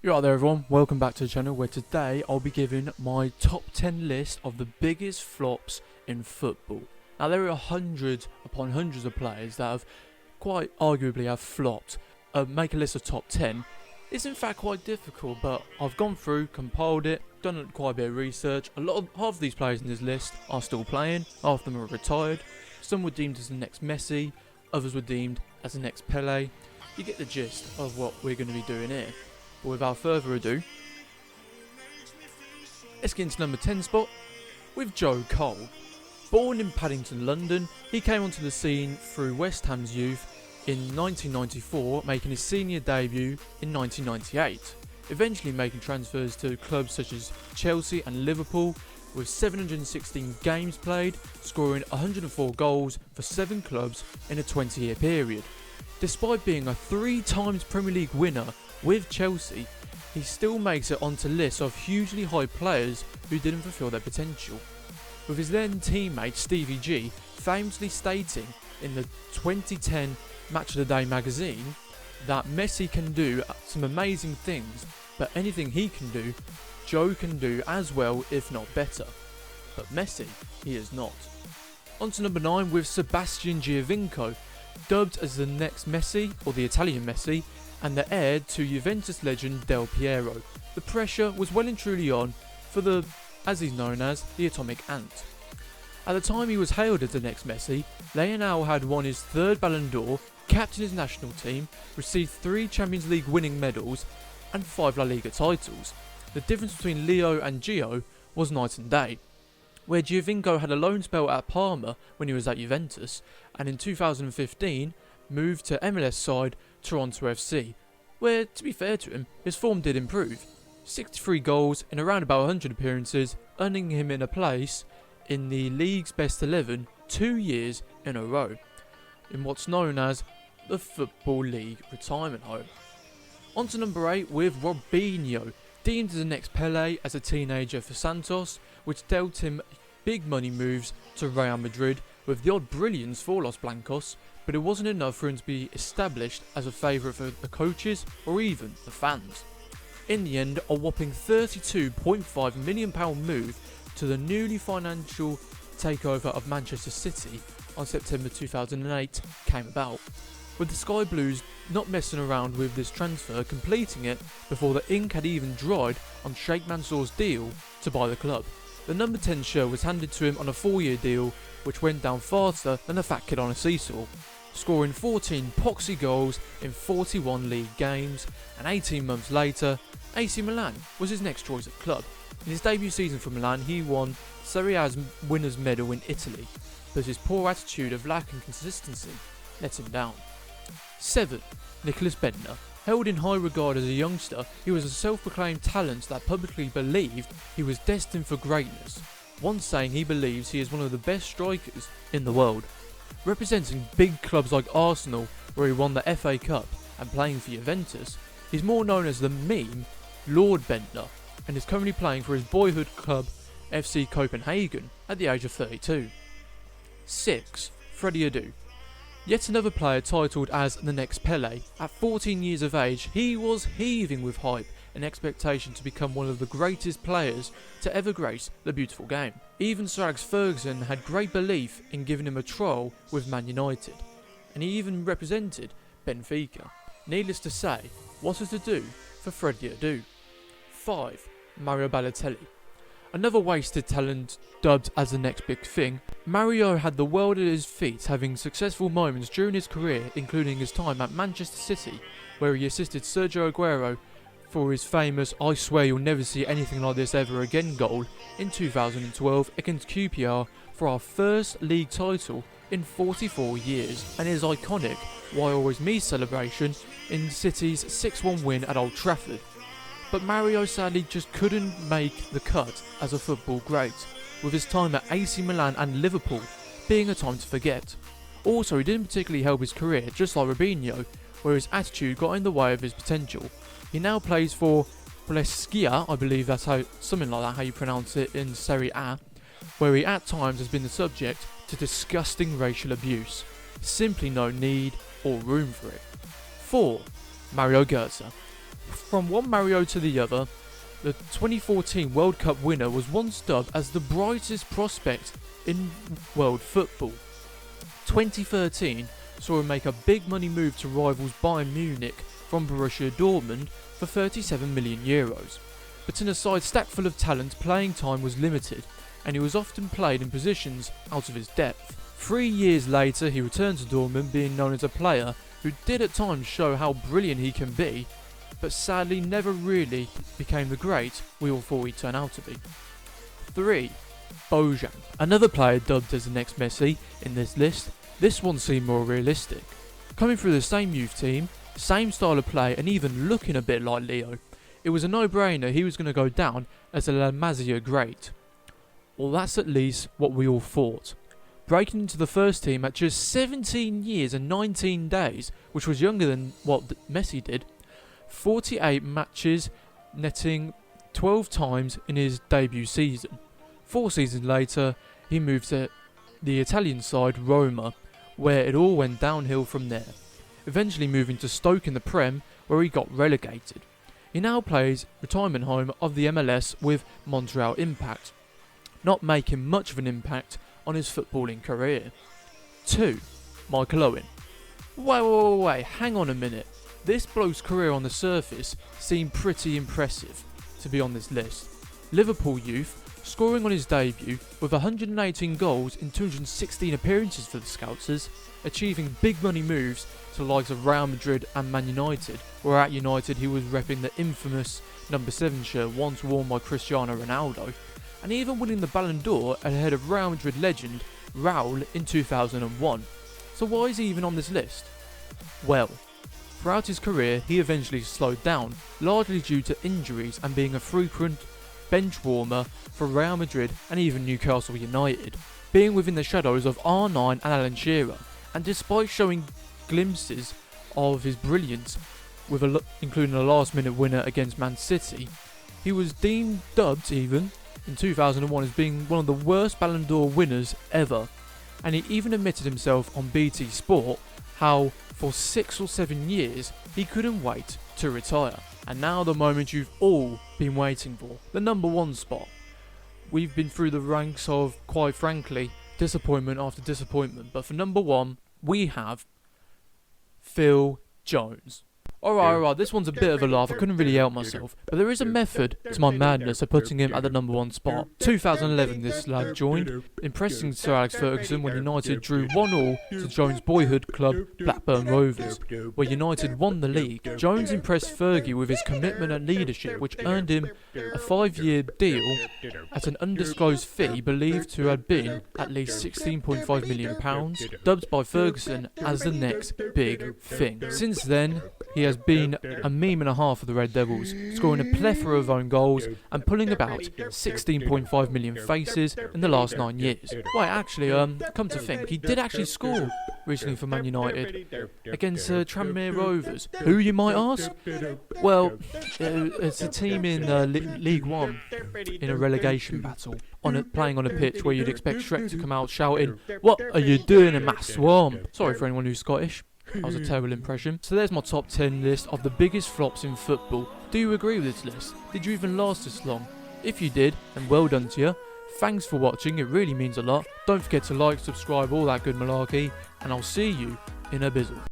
You're right there everyone, welcome back to the channel where today I'll be giving my top 10 list of the biggest flops in football. Now there are hundreds upon hundreds of players that have quite arguably have flopped. Make a list of top 10 is in fact quite difficult, but I've gone through, compiled it, done quite a bit of research. Half of these players in this list are still playing, half of them are retired. Some were deemed as the next Messi, others were deemed as the next Pele. You get the gist of what we're going to be doing here. But without further ado, let's get into number 10 spot with Joe Cole. Born in Paddington, London, he came onto the scene through West Ham's youth in 1994, making his senior debut in 1998, eventually making transfers to clubs such as Chelsea and Liverpool, with 716 games played, scoring 104 goals for 7 clubs in a 20-year period. Despite being a 3 times Premier League winner with Chelsea, he still makes it onto lists of hugely high players who didn't fulfill their potential, with his then teammate Stevie G famously stating in the 2010 Match of the Day magazine that Messi can do some amazing things, but anything he can do, Joe can do as well if not better. But Messi, he is not. On to number 9 with Sebastian Giovinco, dubbed as the next Messi or the Italian Messi, and the heir to Juventus legend Del Piero. The pressure was well and truly on for the, as he's known as, the Atomic Ant. At the time he was hailed as the next Messi, Lionel had won his 3rd Ballon d'Or, captained his national team, received 3 Champions League winning medals and 5 La Liga titles. The difference between Leo and Gio was night and day, where Giovinco had a loan spell at Parma when he was at Juventus, and in 2015 moved to MLS side Toronto FC, where, to be fair to him, his form did improve. 63 goals in around about 100 appearances, earning him in a place in the league's best 11 2 years in a row, in what's known as the Football League retirement home. On to number 8 with Robinho, deemed as the next Pele as a teenager for Santos, which dealt him big money moves to Real Madrid with the odd brilliance for Los Blancos, but it wasn't enough for him to be established as a favourite for the coaches or even the fans. In the end, a whopping £32.5 million move to the newly financial takeover of Manchester City on September 2008 came about, with the Sky Blues not messing around with this transfer, completing it before the ink had even dried on Sheikh Mansour's deal to buy the club. The number 10 shirt was handed to him on a 4-year deal, which went down faster than a fat kid on a seesaw, scoring 14 poxy goals in 41 league games, and 18 months later, AC Milan was his next choice of club. In his debut season for Milan, he won Serie A's winner's medal in Italy, but his poor attitude of lack and consistency let him down. 7. Nicklas Bendtner. Held in high regard as a youngster, he was a self-proclaimed talent that publicly believed he was destined for greatness, once saying he believes he is one of the best strikers in the world. Representing big clubs like Arsenal, where he won the FA Cup, and playing for Juventus, he's more known as the meme Lord Bendtner, and is currently playing for his boyhood club FC Copenhagen at the age of 32. 6. Freddy. Yet another player titled as the next Pele. At 14 years of age, he was heaving with hype and expectation to become one of the greatest players to ever grace the beautiful game. Even Sir Alex Ferguson had great belief in giving him a trial with Man United, and he even represented Benfica. Needless to say, what was to do for Freddy. 5. Mario Balotelli. Another wasted talent dubbed as the next big thing, Mario had the world at his feet, having successful moments during his career, including his time at Manchester City, where he assisted Sergio Aguero for his famous "I swear you'll never see anything like this ever again" goal in 2012 against QPR for our first league title in 44 years, and his iconic "Why Always Me" celebration in City's 6-1 win at Old Trafford. But Mario sadly just couldn't make the cut as a football great, with his time at AC Milan and Liverpool being a time to forget. Also, he didn't particularly help his career, just like Robinho, where his attitude got in the way of his potential. He now plays for Brescia, I believe that's something like that how you pronounce it, in Serie A, where he at times has been the subject to disgusting racial abuse. Simply no need or room for it. 4. Mario Gotze. From one Mario to the other, the 2014 World Cup winner was once dubbed as the brightest prospect in world football. 2013 saw him make a big money move to rivals Bayern Munich from Borussia Dortmund for €37 million. But in a side stacked full of talent, playing time was limited, and he was often played in positions out of his depth. 3 years later, he returned to Dortmund, being known as a player who did at times show how brilliant he can be, but sadly never really became the great we all thought he'd turn out to be. 3. Bojan. Another player dubbed as the next Messi in this list. This one seemed more realistic. Coming through the same youth team, same style of play, and even looking a bit like Leo, it was a no-brainer he was going to go down as a La Masia great. Well, that's at least what we all thought. Breaking into the first team at just 17 years and 19 days, which was younger than what Messi did, 48 matches, netting 12 times in his debut season. 4 seasons later, he moved to the Italian side Roma, where it all went downhill from there, eventually moving to Stoke in the Prem, where he got relegated. He now plays retirement home of the MLS with Montreal Impact, not making much of an impact on his footballing career. 2. Michael Owen. Wait, hang on a minute. This bloke's career on the surface seemed pretty impressive to be on this list. Liverpool youth, scoring on his debut with 118 goals in 216 appearances for the Scousers, achieving big money moves to the likes of Real Madrid and Man United, where at United he was repping the infamous number 7 shirt once worn by Cristiano Ronaldo, and even winning the Ballon d'Or ahead of Real Madrid legend Raul in 2001. So why is he even on this list? Well, throughout his career he eventually slowed down, largely due to injuries and being a frequent bench warmer for Real Madrid and even Newcastle United, being within the shadows of R9 and Alan Shearer, and despite showing glimpses of his brilliance, including a last-minute winner against Man City, he was dubbed even in 2001 as being one of the worst Ballon d'Or winners ever, and he even admitted himself on BT Sport how for 6 or 7 years he couldn't wait to retire. And now the moment you've all been waiting for, the number 1 spot. We've been through the ranks of, quite frankly, disappointment after disappointment, but for number 1 we have Phil Jones. Alright, this one's a bit of a laugh, I couldn't really help myself, but there is a method to my madness of putting him at the number 1 spot. 2011 this lad joined, impressing Sir Alex Ferguson when United drew 1-1 to Jones' boyhood club Blackburn Rovers, where United won the league. Jones impressed Fergie with his commitment and leadership, which earned him a 5-year deal at an undisclosed fee believed to have been at least £16.5 million, dubbed by Ferguson as the next big thing. Since then, he has been a meme and a half for the Red Devils, scoring a plethora of own goals and pulling about 16.5 million faces in the last 9 years. Wait, actually, come to think, he did actually score recently for Man United against Tranmere Rovers. Who, you might ask? Well, it's a team in League One in a relegation battle, playing on a pitch where you'd expect Shrek to come out shouting, "What are you doing in my swamp?" Sorry for anyone who's Scottish. That was a terrible impression. So there's my top 10 list of the biggest flops in football. Do you agree with this list? Did you even last this long? If you did, then well done to you. Thanks for watching, it really means a lot. Don't forget to like, subscribe, all that good malarkey, and I'll see you in a bizzle.